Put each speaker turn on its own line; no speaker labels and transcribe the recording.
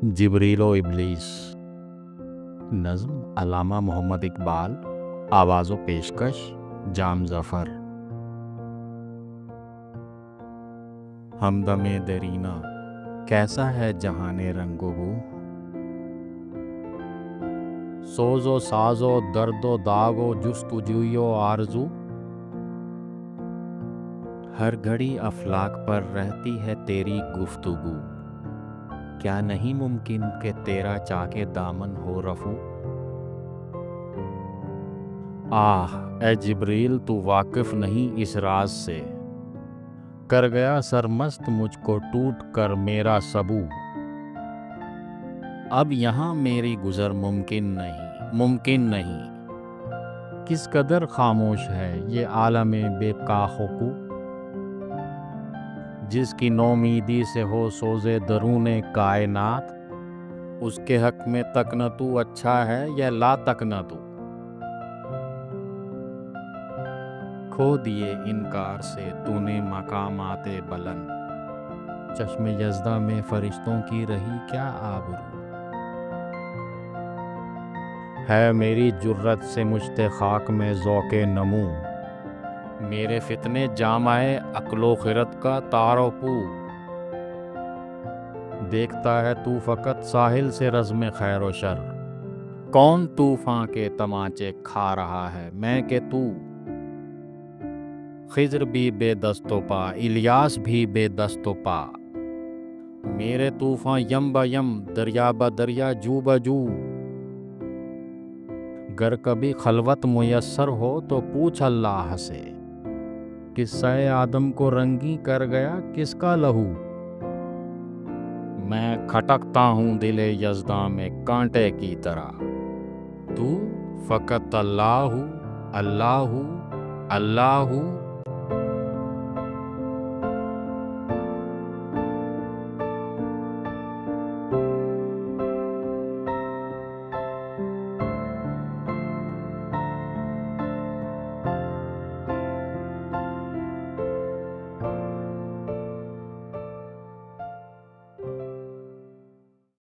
जिब्रील व इब्लीस। नज़्म अल्लामा मोहम्मद इकबाल। आवाज़ व पेशकश जाम ज़फ़र। हमदमे दरीना कैसा है जहाने रंगो बू, सोज़ो साज़ो दर्दो दागो जुस्तुजुयो आरज़ू। हर घड़ी अफलाक पर रहती है तेरी गुफ्तगू, क्या नहीं मुमकिन कि तेरा चाके दामन हो रफू। आह ए जिब्रील तू वाकिफ नहीं इस राज से, कर गया सरमस्त मुझको टूट कर मेरा सबू। अब यहाँ मेरी गुज़र मुमकिन नहीं। किस कदर खामोश है ये आलमे बेकाखू, जिसकी नौमीदी से हो सोज़े दरूने कायनात। उसके हक में तक न तू अच्छा है या ला तक न तू, खो दिए इनकार से तूने मकामाते बुलंद। चश्मे यज़दा में फरिश्तों की रही क्या आबरू, है मेरी जुर्रत से मुझते खाक में ज़ौक़े नमू। मेरे फितने जामाए अक्लो खिरत का तारोपू, देखता है तू फ़कत साहिल से रज़्म खैर व शर। कौन तूफ़ान के तमाचे खा रहा है मैं के तू, खिज़्र भी बेदस्तो पा इलियास भी बेदस्तो पा। मेरे तूफ़ान यम ब यम दरिया ब दरिया जू ब जू। गर कभी खलवत मुयस्सर हो तो पूछ अल्लाह से, किस्सा-ए आदम को रंगी कर गया किसका लहू। मैं खटकता हूँ दिले यज़दा में कांटे की तरह, तू फ़कत अल्लाहू अल्लाहू अल्लाहू।